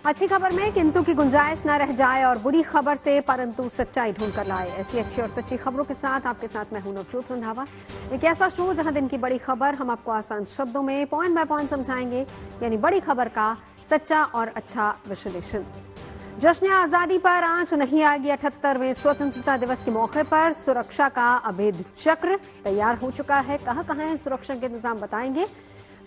अच्छी खबर में किंतु की गुंजाइश न रह जाए और बुरी खबर से परंतु सच्चाई ढूंढ कर लाए। ऐसी अच्छी और सच्ची खबरों के साथ आपके साथ मैं हूं नवजोत रंधावा। एक ऐसा शो जहां दिन की बड़ी खबर हम आपको आसान शब्दों में पॉइंट बाय पॉइंट समझाएंगे, यानी बड़ी खबर का सच्चा और अच्छा विश्लेषण। जश्न आजादी पर आंच नहीं आएगी। 78वें स्वतंत्रता दिवस के मौके पर सुरक्षा का अभेद चक्र तैयार हो चुका है। कहां है सुरक्षा के इंतजाम बताएंगे।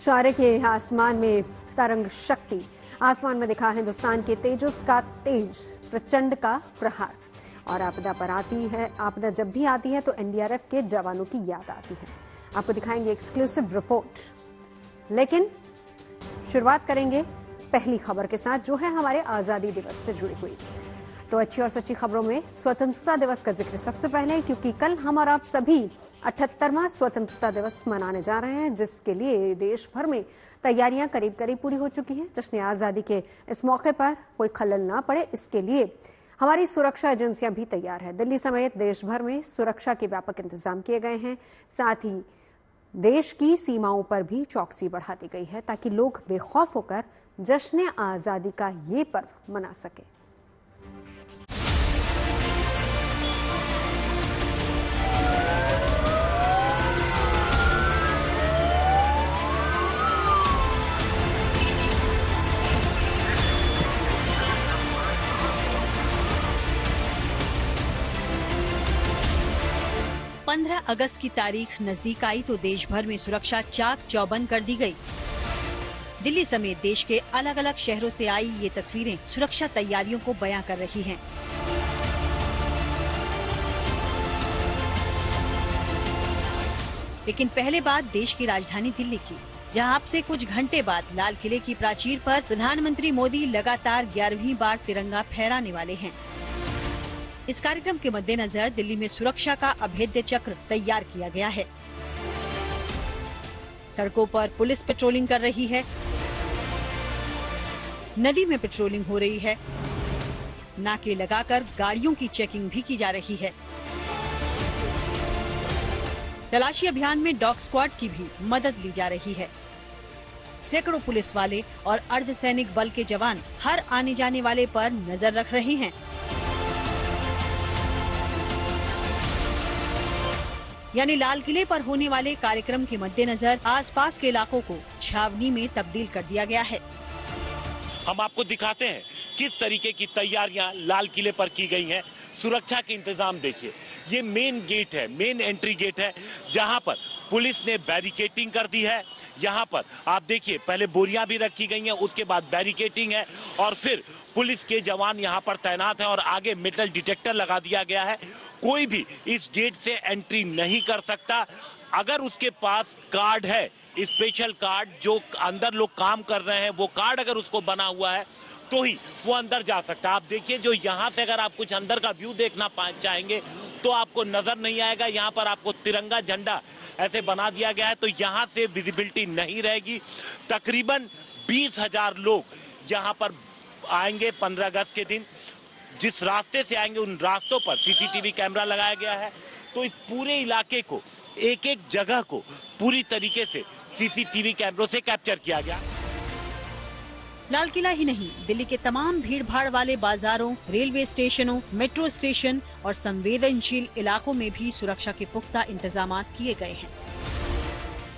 शौर्य के आसमान में तरंग शक्ति, आसमान में दिखा हिंदुस्तान के तेजस का तेज, प्रचंड का प्रहार। और आपदा पर आती है, आपदा जब भी आती है तो एनडीआरएफ के जवानों की याद आती है। आपको दिखाएंगे एक्सक्लूसिव रिपोर्ट, लेकिन शुरुआत करेंगे पहली खबर के साथ जो है हमारे आजादी दिवस से जुड़ी हुई। तो अच्छी और सच्ची खबरों में स्वतंत्रता दिवस का जिक्र सबसे पहले, क्योंकि कल हम और आप सभी 78वां स्वतंत्रता दिवस मनाने जा रहे हैं, जिसके लिए देश भर में तैयारियां करीब करीब पूरी हो चुकी हैं। जश्न आजादी के इस मौके पर कोई खलल ना पड़े, इसके लिए हमारी सुरक्षा एजेंसियां भी तैयार है। दिल्ली समेत देश भर में सुरक्षा के व्यापक इंतजाम किए गए हैं। साथ ही देश की सीमाओं पर भी चौकसी बढ़ा दी गई है ताकि लोग बेखौफ होकर जश्न आजादी का ये पर्व मना सके। अगस्त की तारीख नजदीक आई तो देश भर में सुरक्षा चाक चौबंद कर दी गई। दिल्ली समेत देश के अलग अलग शहरों से आई ये तस्वीरें सुरक्षा तैयारियों को बयां कर रही हैं। लेकिन पहले बात देश की राजधानी दिल्ली की, जहां अब से कुछ घंटे बाद लाल किले की प्राचीर पर प्रधानमंत्री मोदी लगातार 11वीं बार तिरंगा फहराने वाले हैं। इस कार्यक्रम के मद्देनजर दिल्ली में सुरक्षा का अभेद्य चक्र तैयार किया गया है। सड़कों पर पुलिस पेट्रोलिंग कर रही है, नदी में पेट्रोलिंग हो रही है, नाके लगाकर गाड़ियों की चेकिंग भी की जा रही है। तलाशी अभियान में डॉग स्क्वाड की भी मदद ली जा रही है। सैकड़ों पुलिस वाले और अर्धसैनिक बल के जवान हर आने जाने वाले पर नजर रख रहे हैं। यानी लाल किले पर होने वाले कार्यक्रम के मद्देनजर आसपास के इलाकों को छावनी में तब्दील कर दिया गया है। हम आपको दिखाते हैं किस तरीके की तैयारियां लाल किले पर की गई हैं। सुरक्षा के इंतजाम देखिए, ये मेन गेट है, मेन एंट्री गेट है, जहां पर पुलिस ने बैरिकेटिंग कर दी है। यहाँ पर आप देखिए पहले बोरियां भी रखी गई हैं, उसके बाद बैरिकेटिंग है और फिर पुलिस के जवान यहाँ पर तैनात हैं और आगे मेटल डिटेक्टर लगा दिया गया है। कोई भी इस गेट से एंट्री नहीं कर सकता। अगर उसके पास कार्ड है, स्पेशल कार्ड, जो अंदर लोग काम कर रहे हैं वो कार्ड अगर उसको बना हुआ है तो ही वो अंदर जा सकता है। आप देखिए, जो यहाँ से अगर आप कुछ अंदर का व्यू देखना चाहेंगे तो आपको नजर नहीं आएगा। यहाँ पर आपको तिरंगा झंडा ऐसे बना दिया गया है तो यहाँ से विजिबिलिटी नहीं रहेगी। तकरीबन 20,000 लोग यहाँ पर आएंगे 15 अगस्त के दिन। जिस रास्ते से आएंगे उन रास्तों पर सीसीटीवी कैमरा लगाया गया है, तो इस पूरे इलाके को, एक एक जगह को पूरी तरीके से सीसीटीवी कैमरों से कैप्चर किया गया। लाल किला ही नहीं, दिल्ली के तमाम भीड़ भाड़ वाले बाजारों, रेलवे स्टेशनों, मेट्रो स्टेशन और संवेदनशील इलाकों में भी सुरक्षा के पुख्ता इंतजाम किए गए हैं।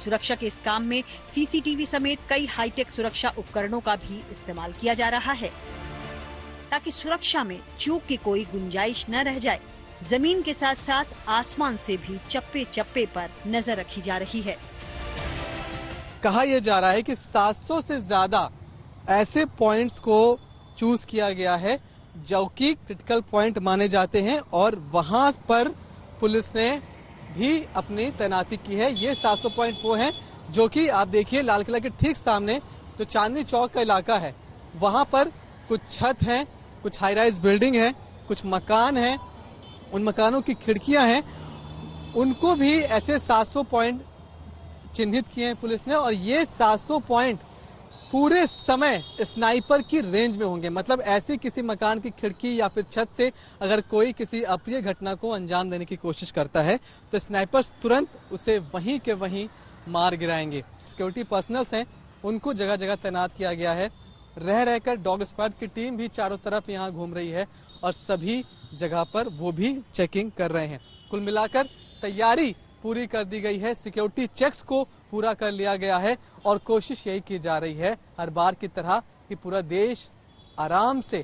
सुरक्षा के इस काम में सीसीटीवी समेत कई हाईटेक सुरक्षा उपकरणों का भी इस्तेमाल किया जा रहा है ताकि सुरक्षा में चूक की कोई गुंजाइश न रह जाए। जमीन के साथ साथ आसमान से भी चप्पे चप्पे पर नजर रखी जा रही है। कहा यह जा रहा है कि 700 से ज्यादा ऐसे पॉइंट्स को चूज किया गया है जो कि क्रिटिकल पॉइंट माने जाते हैं और वहां पर पुलिस ने भी अपनी तैनाती की है। ये 700 पॉइंट वो हैं जो कि आप देखिए लाल किला के ठीक सामने जो चांदनी चौक का इलाका है, वहां पर कुछ छत हैं, कुछ हाई राइज बिल्डिंग है, कुछ मकान हैं, उन मकानों की खिड़कियां हैं, उनको भी ऐसे 700 पॉइंट चिन्हित किए हैं पुलिस ने। और ये 700 पॉइंट पूरे समय स्नाइपर की रेंज में होंगे। मतलब ऐसे किसी मकान की खिड़की या फिर छत से अगर कोई किसी अप्रिय घटना को अंजाम देने की कोशिश करता है तो स्नाइपर्स तुरंत उसे वहीं के वहीं मार गिराएंगे। सिक्योरिटी पर्सनल्स हैं, उनको जगह जगह तैनात किया गया है रह रहकर डॉग स्क्वाड की टीम भी चारों तरफ यहाँ घूम रही है और सभी जगह पर वो भी चेकिंग कर रहे हैं। कुल मिलाकर तैयारी पूरी कर दी गई है, सिक्योरिटी चेक्स को पूरा कर लिया गया है और कोशिश यही की जा रही है हर बार की तरह कि पूरा देश आराम से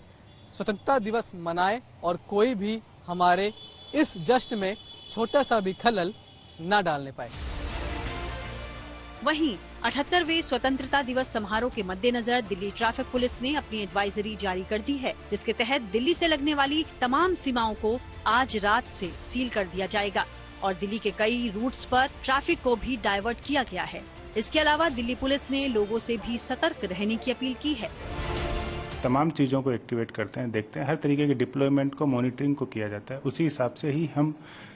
स्वतंत्रता दिवस मनाए और कोई भी हमारे इस जश्न में छोटा सा भी खलल न डालने पाए। वहीं 78वें स्वतंत्रता दिवस समारोह के मद्देनजर दिल्ली ट्रैफिक पुलिस ने अपनी एडवाइजरी जारी कर दी है, जिसके तहत दिल्ली से लगने वाली तमाम सीमाओं को आज रात से सील कर दिया जाएगा और दिल्ली के कई रूट्स पर ट्रैफिक को भी डाइवर्ट किया गया है। इसके अलावा दिल्ली पुलिस ने लोगों से भी सतर्क रहने की अपील की है। तमाम चीज़ों को एक्टिवेट करते हैं, देखते हैं, हर तरीके के डिप्लॉयमेंट को, मॉनिटरिंग को किया जाता है। उसी हिसाब से ही हम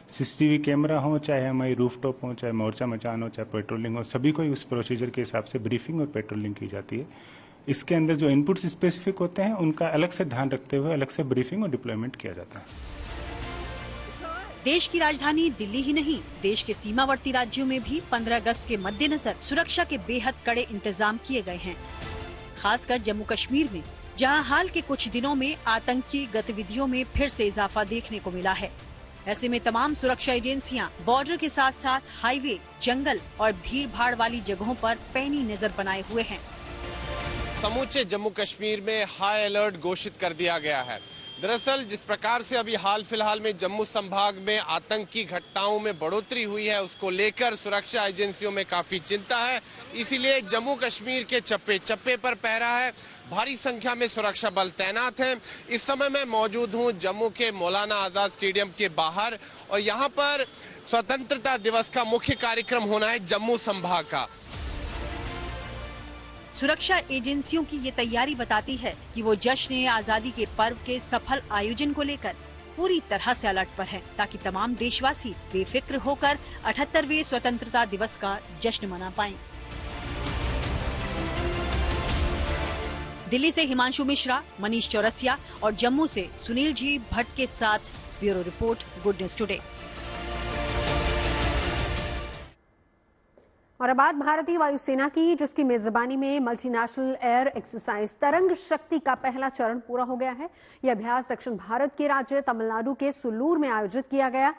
सीसीटीवी कैमरा हो, चाहे हमारी रूफटॉप हो, चाहे मोर्चा मचान हो, चाहे पेट्रोलिंग हो, सभी को उस प्रोसीजर के हिसाब से ब्रीफिंग और पेट्रोलिंग की जाती है। इसके अंदर जो इनपुट्स स्पेसिफिक होते हैं उनका अलग से ध्यान रखते हुए अलग से ब्रीफिंग और डिप्लॉयमेंट किया जाता है। देश की राजधानी दिल्ली ही नहीं, देश के सीमावर्ती राज्यों में भी 15 अगस्त के मद्देनजर सुरक्षा के बेहद कड़े इंतजाम किए गए हैं। खासकर जम्मू कश्मीर में, जहां हाल के कुछ दिनों में आतंकी गतिविधियों में फिर से इजाफा देखने को मिला है। ऐसे में तमाम सुरक्षा एजेंसियां बॉर्डर के साथ साथ हाईवे, जंगल और भीड़ भाड़ वाली जगहों पर पैनी नजर बनाए हुए हैं। समूचे जम्मू कश्मीर में हाई अलर्ट घोषित कर दिया गया है। दरअसल जिस प्रकार से अभी हाल फिलहाल में जम्मू संभाग में आतंकी घटनाओं में बढ़ोतरी हुई है, उसको लेकर सुरक्षा एजेंसियों में काफी चिंता है। इसीलिए जम्मू कश्मीर के चप्पे चप्पे पर पहरा है, भारी संख्या में सुरक्षा बल तैनात हैं। इस समय मैं मौजूद हूं जम्मू के मौलाना आजाद स्टेडियम के बाहर और यहां पर स्वतंत्रता दिवस का मुख्य कार्यक्रम होना है जम्मू संभाग का। सुरक्षा एजेंसियों की ये तैयारी बताती है कि वो जश्न आजादी के पर्व के सफल आयोजन को लेकर पूरी तरह से अलर्ट पर हैं, ताकि तमाम देशवासी बेफिक्र होकर 78वें स्वतंत्रता दिवस का जश्न मना पाएं। दिल्ली से हिमांशु मिश्रा, मनीष चौरसिया और जम्मू से सुनील जी भट्ट के साथ bureau report, good news today. और अब बात भारतीय वायुसेना की, जिसकी मेजबानी में मल्टीनेशनल एयर एक्सरसाइज तरंग शक्ति का पहला चरण पूरा हो गया है। यह अभ्यास दक्षिण भारत के राज्य तमिलनाडु के सुल्लूर में आयोजित किया गया,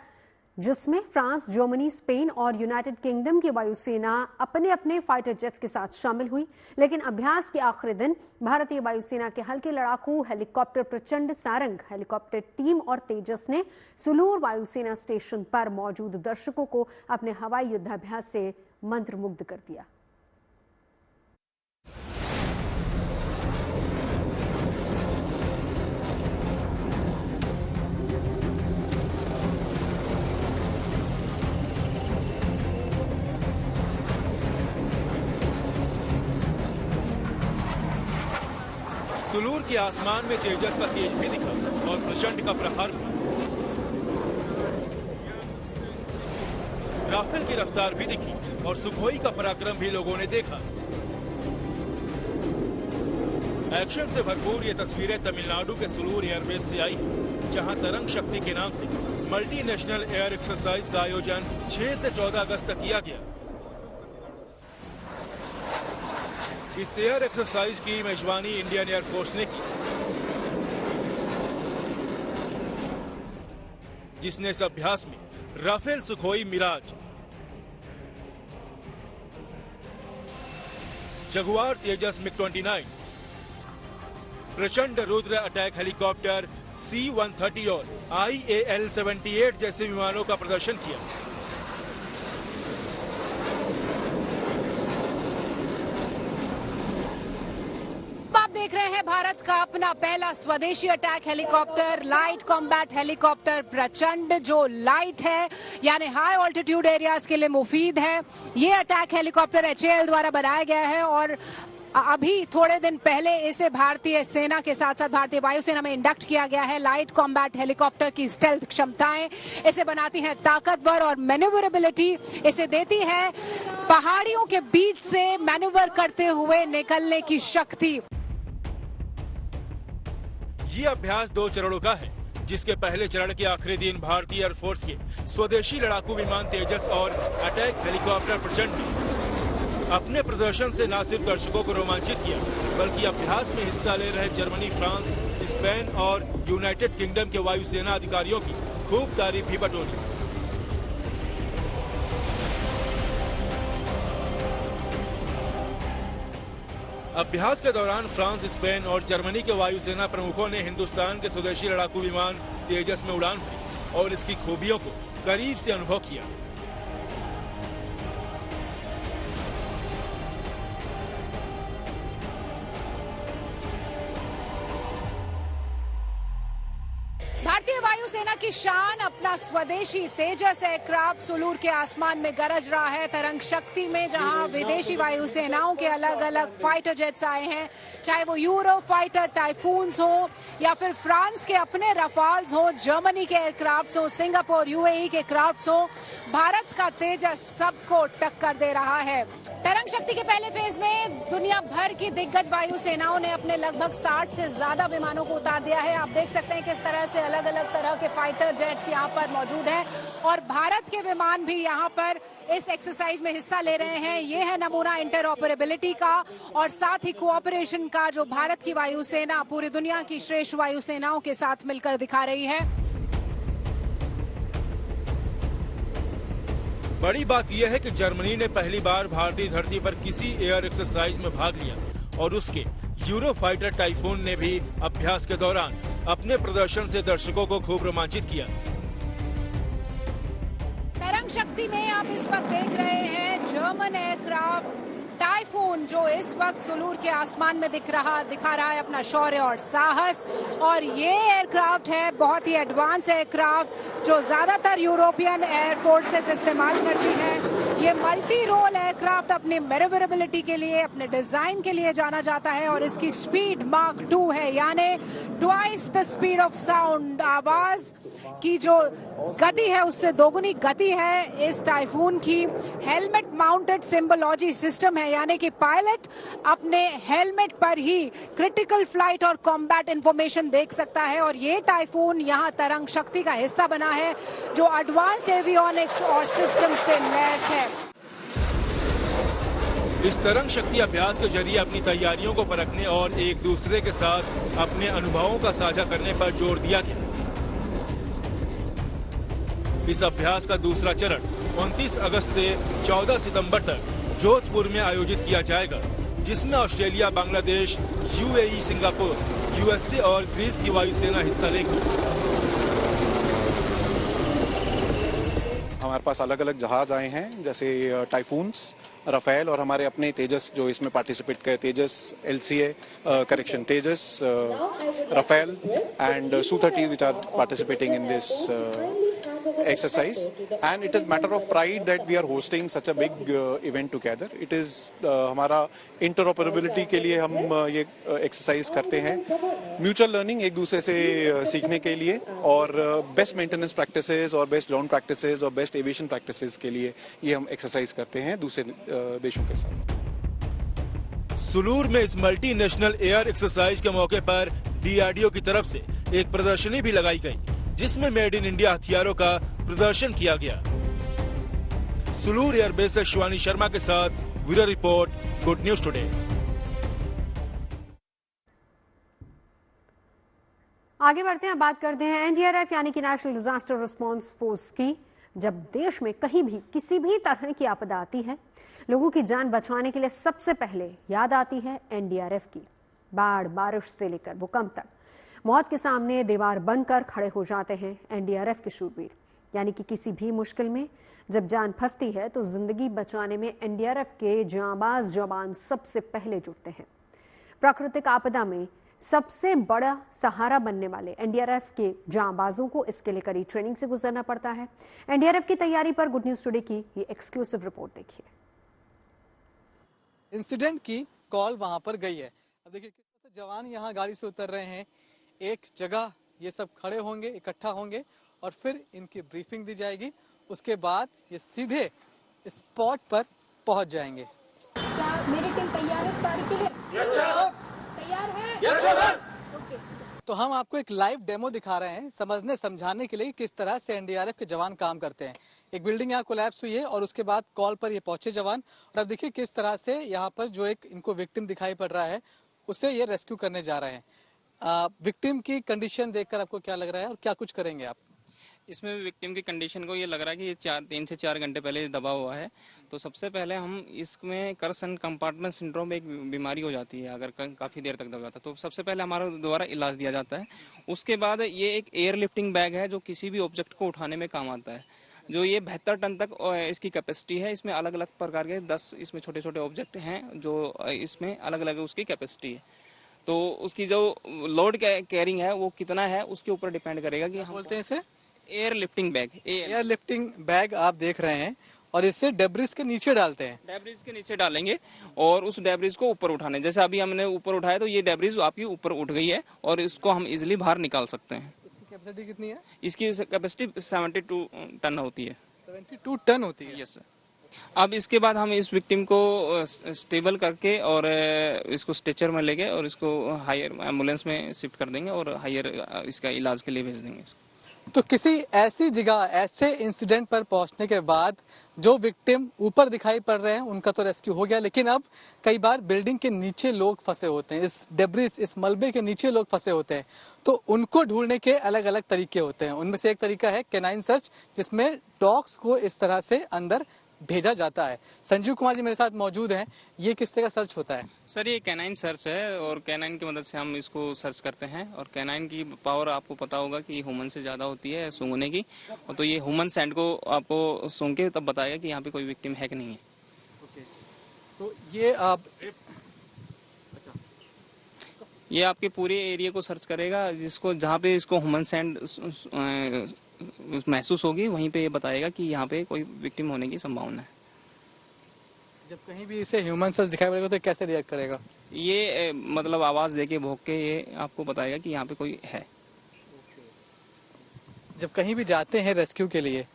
जिसमें फ्रांस, जर्मनी, स्पेन और यूनाइटेड किंगडम की वायुसेना अपने अपने फाइटर जेट्स के साथ शामिल हुई। लेकिन अभ्यास के आखिरी दिन भारतीय वायुसेना के हल्के लड़ाकू हेलीकॉप्टर प्रचंड सारंग हेलीकॉप्टर टीम और तेजस ने सुलूर वायुसेना स्टेशन पर मौजूद दर्शकों को अपने हवाई युद्धाभ्यास से मंत्रमुग्ध कर दिया। सुलूर के आसमान में तेजस का तेज भी दिखा और प्रचंड का प्रहार हुआ। राफेल की रफ्तार भी दिखी और सुखोई का पराक्रम भी लोगों ने देखा। एक्शन से भरपूर ये तस्वीरें तमिलनाडु के सुलूर एयरबेस से आई, जहां तरंग शक्ति के नाम से मल्टी नेशनल एयर एक्सरसाइज का आयोजन 6 से 14 अगस्त तक किया गया। इस एयर एक्सरसाइज की मेजबानी इंडियन एयरफोर्स ने की, जिसने इस अभ्यास में राफेल, सुखोई, मिराज, जगुआर, तेजस, मिग-29, प्रचंड रुद्र अटैक हेलीकॉप्टर C-130 और IAL-78 जैसे विमानों का प्रदर्शन किया। आप देख रहे हैं भारत का अपना पहला स्वदेशी attack helicopter, light combat helicopter प्रचंड, जो लाइट है यानी हाई ऑल्टीट्यूड एरियाज के लिए मुफीद है। ये अटैक हेलीकॉप्टर HAL द्वारा बनाया गया है और अभी थोड़े दिन पहले इसे भारतीय सेना के साथ साथ भारतीय वायुसेना में इंडक्ट किया गया है। लाइट कॉम्बैट हेलीकॉप्टर की स्टेल्थ क्षमताएं इसे बनाती हैं ताकतवर और मैन्यूवरेबिलिटी इसे देती है पहाड़ियों के बीच से मैन्यूवर करते हुए निकलने की शक्ति। ये अभ्यास 2 चरणों का है, जिसके पहले चरण के आखिरी दिन भारतीय एयरफोर्स के स्वदेशी लड़ाकू विमान तेजस और अटैक हेलीकॉप्टर प्रचंड अपने प्रदर्शन से न सिर्फ दर्शकों को रोमांचित किया, बल्कि अभ्यास में हिस्सा ले रहे जर्मनी, फ्रांस, स्पेन और यूनाइटेड किंगडम के वायुसेना अधिकारियों की खूब तारीफ भी बटोरी। अभ्यास के दौरान फ्रांस, स्पेन और जर्मनी के वायुसेना प्रमुखों ने हिंदुस्तान के स्वदेशी लड़ाकू विमान तेजस में उड़ान भरी और इसकी खूबियों को करीब से अनुभव किया। भारतीय वायुसेना की शान, अपना स्वदेशी तेजस एयरक्राफ्ट सुलूर के आसमान में गरज रहा है। तरंग शक्ति में जहां विदेशी वायुसेनाओं के अलग अलग फाइटर जेट्स आए हैं, चाहे वो यूरो फाइटर टाइफून्स हो या फिर फ्रांस के अपने रफाल्स हो, जर्मनी के एयरक्राफ्ट हो, सिंगापुर यूएई के क्राफ्ट हो, भारत का तेजस सबको टक्कर दे रहा है। तरंग शक्ति के पहले फेज में दुनिया भर की दिग्गज वायुसेनाओं ने अपने लगभग 60 से ज्यादा विमानों को उतार दिया है। आप देख सकते हैं किस तरह से अलग अलग तरह के फाइटर जेट्स यहाँ पर मौजूद हैं और भारत के विमान भी यहाँ पर इस एक्सरसाइज में हिस्सा ले रहे हैं। ये है नमूना इंटरऑपरेबिलिटी का और साथ ही कोऑपरेशन का, जो भारत की वायुसेना पूरी दुनिया की श्रेष्ठ वायुसेनाओं के साथ मिलकर दिखा रही है। बड़ी बात यह है कि जर्मनी ने पहली बार भारतीय धरती पर किसी एयर एक्सरसाइज में भाग लिया और उसके यूरो फाइटर टाइफून ने भी अभ्यास के दौरान अपने प्रदर्शन से दर्शकों को खूब रोमांचित किया। तरंग शक्ति में आप इस वक्त देख रहे हैं जर्मन एयरक्राफ्ट टाइफून, जो इस वक्त सुलूर के आसमान में दिखा रहा है अपना शौर्य और साहस। और ये एयरक्राफ्ट है बहुत ही एडवांस एयरक्राफ्ट जो ज्यादातर यूरोपियन एयर फोर्सेस इस्तेमाल करती हैं। ये मल्टी रोल एयरक्राफ्ट अपनी मैनेवरेबिलिटी के लिए, अपने डिजाइन के लिए जाना जाता है और इसकी स्पीड मार्क 2 है, यानी twice the speed of sound. आवाज की जो गति है उससे दोगुनी गति है इस टाइफून की। हेलमेट माउंटेड सिंबोलॉजी सिस्टम है, यानी कि पायलट अपने हेलमेट पर ही क्रिटिकल फ्लाइट और कॉम्बैट इंफॉर्मेशन देख सकता है। और ये टाइफून यहाँ तरंग शक्ति का हिस्सा बना है जो एडवांस्ड एवियोनिक्स और सिस्टम से लैस है। इस तरंग शक्ति अभ्यास के जरिए अपनी तैयारियों को परखने और एक दूसरे के साथ अपने अनुभवों का साझा करने पर जोर दिया गया। इस अभ्यास का दूसरा चरण 29 अगस्त से 14 सितंबर तक जोधपुर में आयोजित किया जाएगा, जिसमें Australia, Bangladesh, UAE, Singapore, USA और ग्रीस की वायुसेना हिस्सा लेगी। हमारे पास अलग अलग जहाज आए हैं, जैसे टाइफून्स, राफेल और हमारे अपने तेजस जो इसमें पार्टिसिपेट करे, Tejas LCA correction, Tejas, Rafale and Su-30 which are participating in this exercise, and it is matter of pride that we are hosting such a big event together. It is हमारा interoperability के लिए हम ये एक्सरसाइज करते हैं, mutual learning, एक दूसरे से सीखने के लिए, और बेस्ट मेंटेनेंस प्रैक्टिसेस और बेस्ट ग्राउंड प्रैक्टिसेस और बेस्ट एविएशन प्रैक्टिसेस के लिए ये हम एक्सरसाइज करते हैं दूसरे देशों के साथ। सुलूर में इस मल्टी नेशनल एयर एक्सरसाइज के मौके पर DRDO की तरफ से एक प्रदर्शनी भी लगाई गई, जिसमें मेड इन इंडिया हथियारों का प्रदर्शन किया गया। सुलूर एयरबेस से शिवानी शर्मा के साथ bureau report, good news today. आगे बढ़ते हैं, बात करते हैं NDRF यानी कि नेशनल डिजास्टर रिस्पांस फोर्स की। जब देश में कहीं भी किसी भी तरह की आपदा आती है, लोगों की जान बचाने के लिए सबसे पहले याद आती है NDRF की। बाढ़, बारिश से लेकर भूकंप तक मौत के सामने दीवार बनकर खड़े हो जाते हैं NDRF के शूरवीर। यानी कि किसी भी मुश्किल में जब जान फंसती है तो जिंदगी बचाने में NDRF के जांबाज जवान सबसे पहले जुटते हैं। प्राकृतिक आपदा में सबसे बड़ा सहारा बनने वाले NDRF के जांबाजों को इसके लिए कड़ी ट्रेनिंग से गुजरना पड़ता है। NDRF की तैयारी पर गुड न्यूज टुडे की ये एक्सक्लूसिव रिपोर्ट देखिए। इंसिडेंट की कॉल वहां पर गई है। अब देखिए किस तरह से जवान यहाँ गाड़ी से उतर रहे हैं, एक जगह ये सब खड़े होंगे, इकट्ठा होंगे और फिर इनकी ब्रीफिंग दी जाएगी। उसके बाद ये सीधे स्पॉट पर पहुंच जाएंगे। क्या मेरी टीम तैयार है इस तारीख के लिए? Yes sir. तैयार है? Yes sir. तो हम आपको एक लाइव डेमो दिखा रहे हैं समझने समझाने के लिए किस तरह से NDRF के जवान काम करते हैं। एक बिल्डिंग यहाँ कोलैप्स हुई है और उसके बाद कॉल पर ये पहुंचे जवान, और अब देखिए किस तरह से यहाँ पर जो एक इनको विक्टिम दिखाई पड़ रहा है उसे ये रेस्क्यू करने जा रहे हैं। विक्टिम की कंडीशन देखकर आपको क्या लग रहा है और क्या कुछ करेंगे आप? इसमें विक्टिम की कंडीशन को ये लग रहा है कि ये 3 से 4 घंटे पहले दबा हुआ है। तो सबसे पहले हम इसमें कर्स एंड कंपार्टमेंट सिंड्रोम एक बीमारी हो जाती है अगर काफ़ी देर तक दबा जाता है, तो सबसे पहले हमारे द्वारा इलाज दिया जाता है। उसके बाद ये एक एयर लिफ्टिंग बैग है जो किसी भी ऑब्जेक्ट को उठाने में काम आता है, जो ये 72 टन तक इसकी कैपेसिटी है। इसमें अलग अलग प्रकार के 10 इसमें छोटे छोटे ऑब्जेक्ट हैं जो इसमें अलग अलग उसकी कैपेसिटी है। तो उसकी जो लोड कैरिंग है वो कितना है उसके ऊपर डिपेंड करेगा कि हम बोलते हैं इसे air lifting bag. Air lifting bag आप देख रहे हैं और इससे डेब्रिस के नीचे डालते हैं। डेब्रिस के नीचे डालेंगे और उस डेब्रिस को ऊपर उठाने, जैसे अभी हमने ऊपर उठाया तो ये डेब्रिस आपकी ऊपर उठ गई है और इसको हम इजिली बाहर निकाल सकते हैं। इसकी कैपेसिटी कितनी है? इसकी कैपेसिटी 72 टन होती है। 72 टन होती है? Yes sir. अब इसके बाद हम इस विक्टिम को स्टेबल करके और इसको स्ट्रेचर में लेके और इसको हायर एम्बुलेंस में शिफ्ट कर देंगे और हायर इसका इलाज के लिए भेज देंगे इसको। तो किसी ऐसी जगह ऐसे इंसिडेंट पर पहुंचने के बाद जो विक्टिम ऊपर दिखाई पड़ रहे हैं उनका तो रेस्क्यू हो गया, लेकिन अब कई बार बिल्डिंग के नीचे लोग फंसे होते हैं, इस डेब्रिस इस मलबे के नीचे लोग फंसे होते हैं, तो उनको ढूंढने के अलग अलग तरीके होते हैं। उनमें से एक तरीका है कैनाइन सर्च, जिसमें डॉग्स को इस तरह से अंदर भेजा जाता है। संजीव कुमार जी मेरे साथ मौजूद हैं। ये किस तरह का सर्च होता है? सर ये कैनाइन सर्च है और कैनाइन की मदद से हम इसको सर्च करते हैं और कैनाइन की पावर आपको पता होगा कि ह्यूमन से ज्यादा होती है सूंघने की, और तो ये ह्यूमन सैंड को आपको सूंघ के तब बताएगा कि यहाँ पे कोई विक्टिम है कि नहीं है। तो ये आप ये आपके पूरे एरिया को सर्च करेगा, जिसको जहाँ पे इसको ह्यूमन सैंड महसूस होगी वहीं पे ये बताएगा कि यहाँ पे कोई विक्टिम होने की संभावना है। जब कहीं भी इसे ह्यूमन सर्च दिखाई पड़ेगा तो कैसे रिएक्ट करेगा? ये मतलब आवाज देके भौंक के ये आपको बताएगा कि यहाँ पे कोई है। जब कहीं भी जाते हैं रेस्क्यू के लिए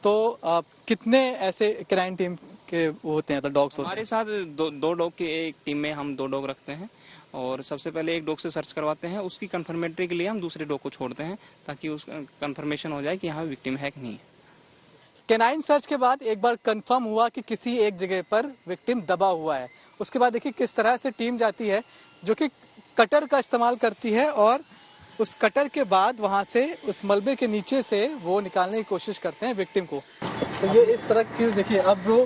तो कितने ऐसे कैनाइन टीम के होते हैं, तो डॉग्स होते हैं? हमारे साथ दो डॉग की एक टीम में हम 2 डॉग रखते हैं और सबसे पहले एक डॉग से सर्च करवाते हैं, उसकी कंफर्मेटरी के लिए हम दूसरे डॉग को छोड़ते हैं ताकि उस कंफर्मेशन हो जाए कि यहाँ विक्टिम है कि नहीं है। कैनाइन सर्च के बाद एक बार कंफर्म हुआ कि किसी एक जगह पर विक्टिम दबा हुआ है, उसके बाद देखिए किस तरह से टीम जाती है जो कि कटर का इस्तेमाल करती है और उस कटर के बाद वहां से उस मलबे के नीचे से वो निकालने की कोशिश करते हैं विक्टिम को। तो ये इस तरह की चीज देखिए, अब वो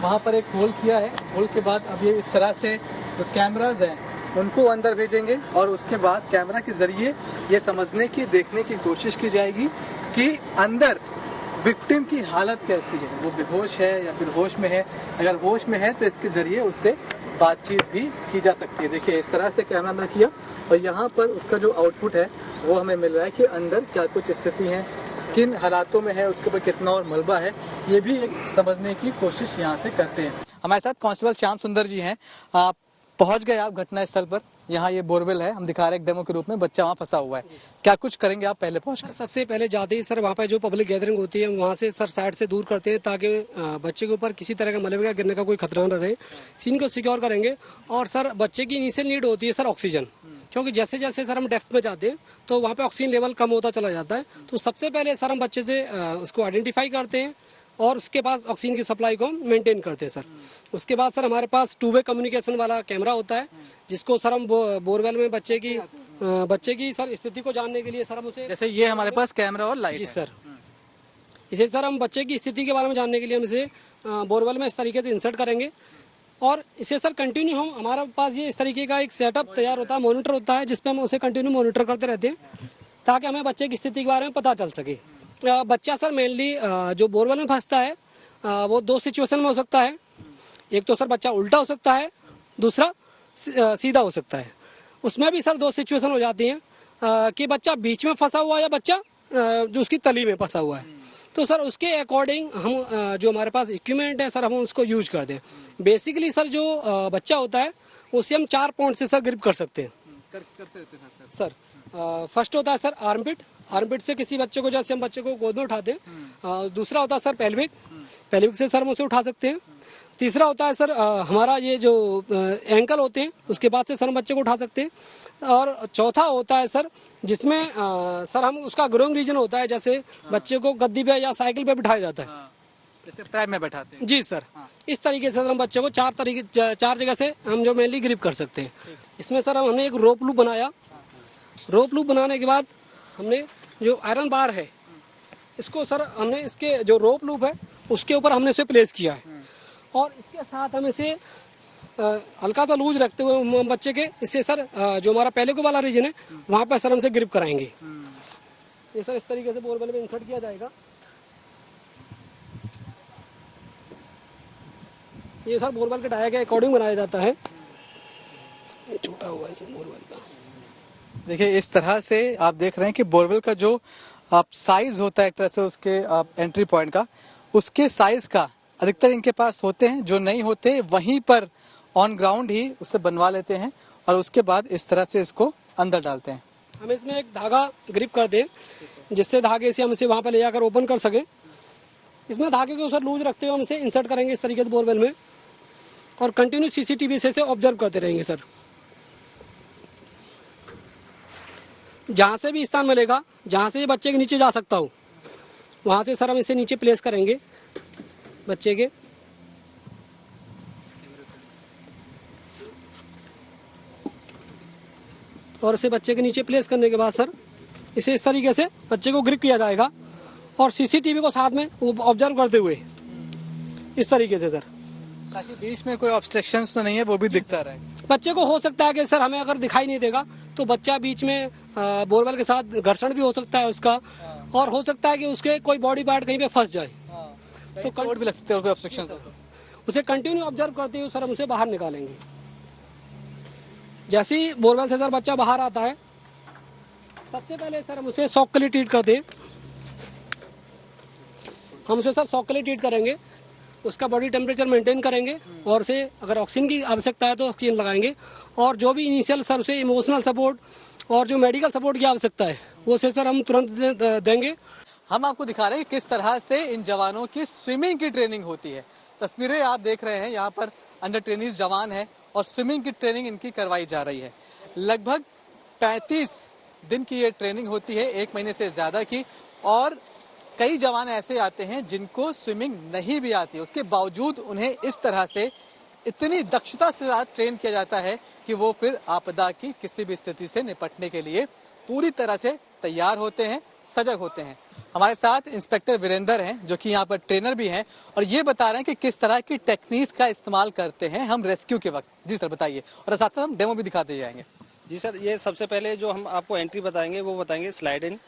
वहां पर एक होल किया है, होल के बाद अब ये इस तरह से जो कैमराज हैं उनको अंदर भेजेंगे और उसके बाद कैमरा के जरिए ये समझने की देखने की कोशिश की जाएगी कि अंदर विक्टिम की हालत कैसी है, वो बेहोश है या फिर होश में है। अगर होश में है तो इसके जरिए उससे बातचीत भी की जा सकती है। देखिए इस तरह से कैमरा अंदर किया और यहाँ पर उसका जो आउटपुट है वो हमें मिल रहा है कि अंदर क्या कुछ स्थिति है, किन हालातों में है, उसके ऊपर कितना और मलबा है, ये भी एक समझने की कोशिश यहाँ से करते हैं। हमारे साथ कांस्टेबल श्याम सुंदर जी हैं। आप पहुंच गए आप घटना स्थल पर, यहाँ ये बोरवेल है, हम दिखा रहे हैं एक डेमो के रूप में, बच्चा वहाँ फंसा हुआ है, क्या कुछ करेंगे आप पहले पहुंच? सबसे पहले जाते ही सर वहाँ पे जो पब्लिक गैदरिंग होती है वहाँ से सर साइड से दूर करते हैं ताकि बच्चे के ऊपर किसी तरह का मलबे का गिरने का कोई खतरा न रहे। सीन को सिक्योर करेंगे और सर बच्चे की इनिशियल नीड होती है सर ऑक्सीजन, क्योंकि जैसे जैसे सर हम डेप्थ में जाते हैं तो वहाँ पे ऑक्सीजन लेवल कम होता चला जाता है। तो सबसे पहले सर हम बच्चे से उसको आइडेंटिफाई करते हैं और उसके पास ऑक्सीजन की सप्लाई को मेंटेन करते हैं सर। उसके बाद सर हमारे पास 2 वे कम्युनिकेशन वाला कैमरा होता है जिसको सर हम बोरवेल में बच्चे की सर स्थिति को जानने के लिए सर हम उसे, जैसे ये हमारे पास कैमरा और लाइट जी सर, इसे सर हम बच्चे की स्थिति के बारे में जानने के लिए हम इसे बोरवेल में इस तरीके से इंसर्ट करेंगे और इसे सर कंटिन्यू हम, हमारे पास ये इस तरीके का एक सेटअप तैयार होता है, मॉनिटर होता है जिसपे हम उसे कंटिन्यू मॉनिटर करते रहते हैं ताकि हमें बच्चे की स्थिति के बारे में पता चल सके। बच्चा सर मेनली जो बोरवेल में फंसता है वो 2 सिचुएशन में हो सकता है। एक तो सर बच्चा उल्टा हो सकता है, दूसरा सीधा हो सकता है। उसमें भी सर 2 सिचुएशन हो जाती हैं कि बच्चा बीच में फंसा हुआ है या बच्चा जो उसकी तली में फंसा हुआ है। तो सर उसके अकॉर्डिंग हम जो हमारे पास इक्विपमेंट है सर हम उसको यूज करते हैं। बेसिकली सर जो बच्चा होता है उससे हम 4 पॉइंट से सर ग्रिप कर सकते हैं। सर फर्स्ट होता है सर आर्मपिट से किसी बच्चे को, जैसे हम बच्चे को गोद में उठाते हैं। दूसरा होता है सर पेल्विक से सर हम उसे उठा सकते हैं। तीसरा होता है सर हमारा ये जो एंकल होते हैं उसके बाद से सर हम बच्चे को उठा सकते हैं। और चौथा होता है सर जिसमें सर हम उसका ग्रोइंग रीजन होता है, जैसे बच्चे को गद्दी पे या साइकिल पे बिठाया जाता है जैसे ट्रैप में बैठाते हैं। जी सर, इस तरीके से हम बच्चे को चार जगह से हम जो मेनली ग्रिप कर सकते हैं। इसमें सर हमने एक रोप लूप बनाया। रोप लूप बनाने के बाद हमने जो आयरन बार है इसको सर हमने इसके जो रोप लूप है उसके ऊपर हमने इसे प्लेस किया है और इसके साथ हम इसे हल्का सा लूज रखते हुए बच्चे के इससे सर जो हमारा पहले को वाला रीजन है वहां पर सर हमसे ग्रिप कराएंगे। ये सर इस तरीके से बोरवेल में इंसर्ट किया जाएगा। ये सर बोरवेल के डाया के अकॉर्डिंग बनाया जाता है। ये छोटा हुआ है इसमें बोरवेल का। देखिए इस तरह से आप देख रहे हैं कि बोरवेल का जो आप साइज होता है एक तरह से उसके एंट्री पॉइंट का, उसके साइज का अधिकतर इनके पास होते हैं। जो नहीं होते वहीं पर ऑन ग्राउंड ही उसे बनवा लेते हैं और उसके बाद इस तरह से इसको अंदर डालते हैं। हम इसमें एक धागा ग्रिप कर दें जिससे धागे से हम इसे वहां पर ले जाकर ओपन कर सके। इसमें धागे को सर लूज रखते हुए हम इसे इंसर्ट करेंगे इस तरीके से बोरवेल में और कंटिन्यू सीसीटीवी से ऑब्जर्व करते रहेंगे सर। जहां से भी स्थान मिलेगा जहां से ये बच्चे के नीचे जा सकता हो वहां से सर हम इसे नीचे प्लेस करेंगे बच्चे के। और इसे बच्चे के नीचे प्लेस करने के बाद सर इसे इस तरीके से बच्चे को ग्रिप किया जाएगा और सीसीटीवी को साथ में ऑब्जर्व करते हुए इस तरीके से सर, ताकि बीच में कोई ऑब्स्ट्रक्शंस तो नहीं है वो भी दिखता रहे। बच्चे को हो सकता है कि सर हमें अगर दिखाई नहीं देगा तो बच्चा बीच में बोरवेल के साथ घर्षण भी हो सकता है उसका और हो सकता है कि उसके कोई बॉडी पार्ट कहीं पे फंस जाए तो चोट भी लग सकती है और कोई ऑब्स्ट्रक्शन उसे कंटिन्यू ऑब्जर्व करते हुए सर हम उसे बाहर निकालेंगे। जैसे ही बोरवेल से सर बच्चा बाहर आता है सबसे पहले सर हम उसे शॉक के लिए ट्रीट करते हैं। हम उसे सर शॉक के लिए ट्रीट करेंगे, उसका बॉडी टेम्परेचर मेंटेन करेंगे और उसे अगर ऑक्सीजन की आवश्यकता है तो ऑक्सीजन लगाएंगे और जो भी इनिशियल सर उसे इमोशनल सपोर्ट और जो मेडिकल सपोर्ट की आवश्यकता है वो से सर हम तुरंत देंगे। हम आपको दिखा रहे हैं किस तरह से इन जवानों की स्विमिंग की ट्रेनिंग होती है। तस्वीरें आप देख रहे हैं, यहाँ पर अंडर ट्रेनिंग जवान है और स्विमिंग की ट्रेनिंग इनकी करवाई जा रही है। लगभग 35 दिन की ये ट्रेनिंग होती है, 1 महीने से ज्यादा की, और कई जवान ऐसे आते हैं जिनको स्विमिंग नहीं भी आती, उसके बावजूद उन्हें इस तरह से इतनी दक्षता से साथ ट्रेन किया जाता है कि वो फिर आपदा की किसी भी स्थिति से निपटने के लिए पूरी तरह से तैयार होते हैं, सजग होते हैं। हमारे साथ इंस्पेक्टर वीरेंद्र हैं जो कि यहाँ पर ट्रेनर भी हैं और ये बता रहे हैं कि किस तरह की टेक्निक्स का इस्तेमाल करते हैं हम रेस्क्यू के वक्त। जी सर बताइए, और साथ साथ हम डेमो भी दिखाते जाएंगे। जी सर, ये सबसे पहले जो हम आपको एंट्री बताएंगे वो बताएंगे स्लाइड इन।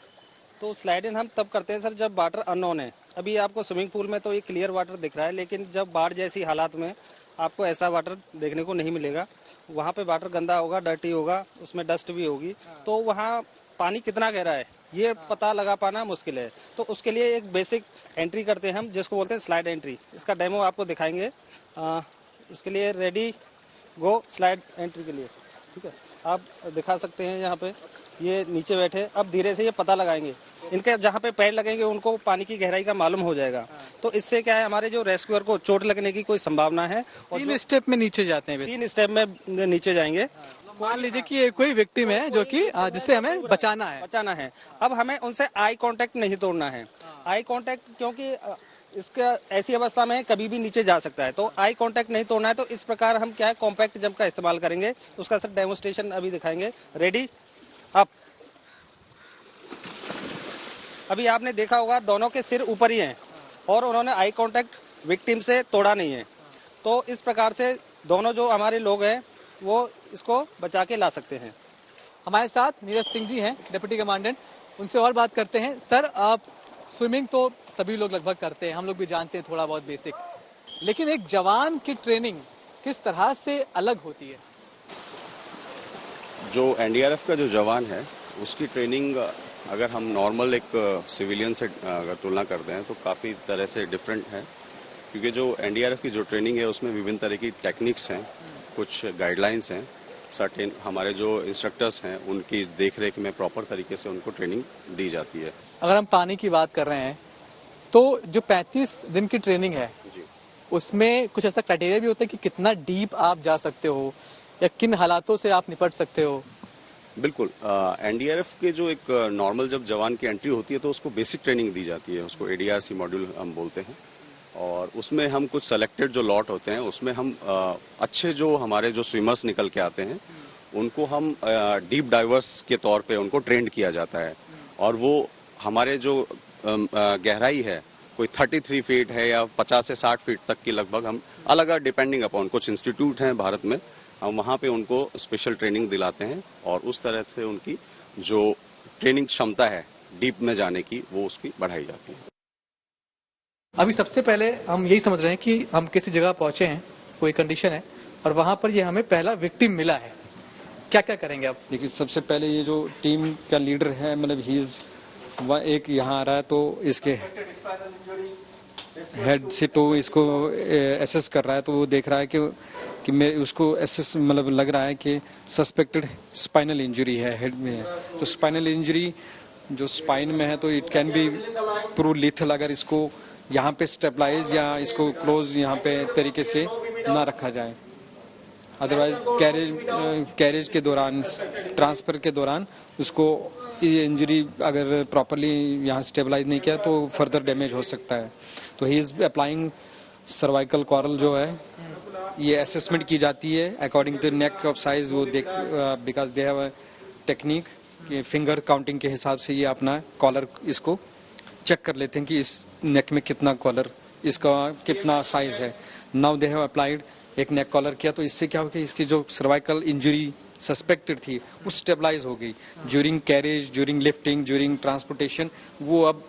तो स्लाइड इन हम तब करते हैं सर जब वाटर अननोन है। अभी आपको स्विमिंग पूल में तो ये क्लियर वाटर दिख रहा है, लेकिन जब बाढ़ जैसी हालात में आपको ऐसा वाटर देखने को नहीं मिलेगा। वहाँ पे वाटर गंदा होगा, डर्टी होगा, उसमें डस्ट भी होगी, तो वहाँ पानी कितना गहरा है ये पता लगा पाना मुश्किल है। तो उसके लिए एक बेसिक एंट्री करते हैं हम जिसको बोलते हैं स्लाइड एंट्री। इसका डेमो आपको दिखाएंगे। इसके लिए रेडी गो स्लाइड एंट्री के लिए, ठीक है, आप दिखा सकते हैं। यहाँ पे ये नीचे बैठे, अब धीरे से ये पता लगाएंगे, इनके जहाँ पे पैर लगेंगे उनको पानी की गहराई का मालूम हो जाएगा। तो इससे क्या है, हमारे जो रेस्क्यूअर को चोट लगने की कोई संभावना है। और 3 स्टेप में नीचे जाते हैं, 3 स्टेप में नीचे जाएंगे। मान लीजिए कि ये कोई विक्टिम है जो कि जिसे हमें बचाना है। अब हमें उनसे आई कांटेक्ट नहीं तोड़ना है। आई कांटेक्ट क्योंकि इसका ऐसी अवस्था में कभी भी नीचे जा सकता है, तो आई कांटेक्ट नहीं तोड़ना है। तो इस प्रकार हम क्या है कॉम्पैक्ट जंप का इस्तेमाल करेंगे। उसका सर डेमोस्ट्रेशन अभी दिखाएंगे। Ready up. अभी आपने देखा होगा दोनों के सिर ऊपर ही हैं और उन्होंने आई कांटेक्ट विक्टिम से तोड़ा नहीं है। तो इस प्रकार से दोनों जो हमारे लोग हैं वो इसको बचा के ला सकते हैं। हमारे साथ नीरज सिंह जी हैं, डिप्टी कमांडेंट, उनसे और बात करते हैं। सर, आप स्विमिंग तो सभी लोग लगभग करते हैं, हम लोग भी जानते हैं थोड़ा बहुत बेसिक, लेकिन एक जवान की ट्रेनिंग किस तरह से अलग होती है? जो एनडीआरएफ का जो जवान है उसकी ट्रेनिंग अगर हम नॉर्मल एक सिविलियन से अगर तुलना करते हैं तो काफ़ी तरह से डिफरेंट है, क्योंकि जो एनडीआरएफ की जो ट्रेनिंग है उसमें विभिन्न तरह की टेक्निक्स हैं, कुछ गाइडलाइंस हैं, सर्टेन हमारे जो इंस्ट्रक्टर्स हैं उनकी देखरेख में प्रॉपर तरीके से उनको ट्रेनिंग दी जाती है। अगर हम पानी की बात कर रहे हैं तो जो 35 दिन की ट्रेनिंग है उसमें कुछ ऐसा क्राइटेरिया भी होता है कि कितना डीप आप जा सकते हो या किन हालातों से आप निपट सकते हो? बिल्कुल, एनडीआरएफ के जो एक नॉर्मल जब जवान की एंट्री होती है तो उसको बेसिक ट्रेनिंग दी जाती है, उसको एडीआरसी मॉड्यूल हम बोलते हैं। और उसमें हम कुछ सेलेक्टेड जो लॉट होते हैं उसमें हम अच्छे जो हमारे जो स्विमर्स निकल के आते हैं उनको हम डीप डाइवर्स के तौर पे उनको ट्रेंड किया जाता है और वो हमारे जो गहराई है कोई 33 फीट है या 50 से 60 फीट तक की लगभग हम अलग डिपेंडिंग अपॉन कुछ इंस्टीट्यूट हैं भारत में हम वहाँ पे उनको स्पेशल ट्रेनिंग दिलाते हैं और उस तरह से उनकी जो ट्रेनिंग क्षमता है डीप में जाने की वो उसकी बढ़ाई जाती है। अभी सबसे पहले हम यही समझ रहे हैं कि हम किसी जगह पहुंचे हैं, कोई कंडीशन है और वहां पर ये हमें पहला विक्टिम मिला है, क्या क्या करेंगे आप? देखिए सबसे पहले ये जो टीम का लीडर है मतलब ही इज एक यहाँ आ रहा है तो इसके हेड से तो इसको एसेस कर रहा है तो वो देख रहा है कि मैं उसको एसेस मतलब लग रहा है कि सस्पेक्टेड स्पाइनल इंजरी है हेड में, तो स्पाइनल इंजरी जो स्पाइन में है तो it can be prove lethal अगर इसको यहाँ पे स्टेबलाइज या इसको क्लोज यहाँ पे तरीके से ना रखा जाए, अदरवाइज कैरेज के दौरान ट्रांसफर के दौरान उसको ये इंजरी अगर प्रॉपरली यहाँ स्टेबलाइज नहीं किया तो फर्दर डैमेज हो सकता है। तो he is applying cervical collar जो है ये असेसमेंट की जाती है according to neck of size, वो देख because they have a technique कि फिंगर काउंटिंग के हिसाब से ये अपना कॉलर इसको चेक कर लेते हैं कि इस नेक में कितना कॉलर इसका कितना साइज है। नाउ दे हैव अप्लाइड एक नेक कॉलर किया तो इससे क्या हो गया इसकी जो सर्वाइकल इंजरी सस्पेक्टेड थी वो स्टेबलाइज हो गई during carriage, during lifting, during transportation, वो अब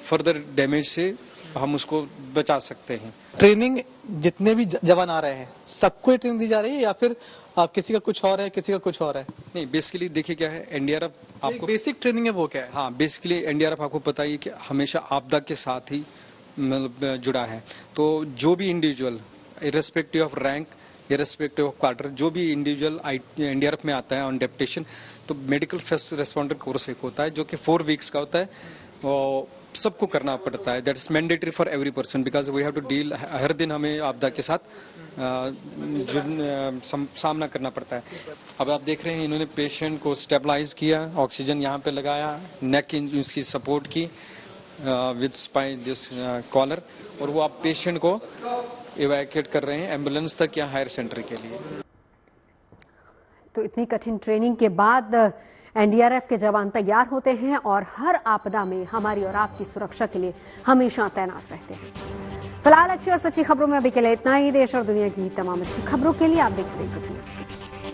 फर्दर डैमेज से हम उसको बचा सकते हैं। ट्रेनिंग जितने भी जवान आ रहे हैं सबको ये ट्रेनिंग दी जा रही है या फिर आप किसी का कुछ और है किसी का कुछ और है? नहीं, बेसिकली देखिए क्या है एनडीआरएफ आपको बेसिक ट्रेनिंग है वो क्या है? हाँ, बेसिकली एनडीआरएफ आपको पता ही कि हमेशा आपदा के साथ ही मतलब जुड़ा है, तो जो भी individual irrespective of rank, irrespective of quarter, जो भी इंडिविजुअल एनडीआरएफ में आता है ऑन डेप्यूटेशन तो मेडिकल फर्स्ट रेस्पॉन्डर कोर्स एक होता है जो कि 4 वीक्स का होता है और सबको करना पड़ता है। That is mandatory for every person because we have to deal, हर दिन हमें आपदा के साथ सामना करना पड़ता है। अब आप देख रहे हैं इन्होंने पेशेंट को स्टेबलाइज किया, ऑक्सीजन यहाँ पे लगाया, नेक उसकी सपोर्ट की विद स्पाइन दिस कॉलर और वो आप पेशेंट को इवैक्यूएट कर रहे हैं एम्बुलेंस तक या हायर सेंटर के लिए। तो इतनी कठिन ट्रेनिंग के बाद एनडीआरएफ के जवान तैयार होते हैं और हर आपदा में हमारी और आपकी सुरक्षा के लिए हमेशा तैनात रहते हैं। फिलहाल अच्छी और सच्ची खबरों में अभी के लिए इतना ही। देश और दुनिया की तमाम अच्छी खबरों के लिए आप देखते रहिए गुड न्यूज़।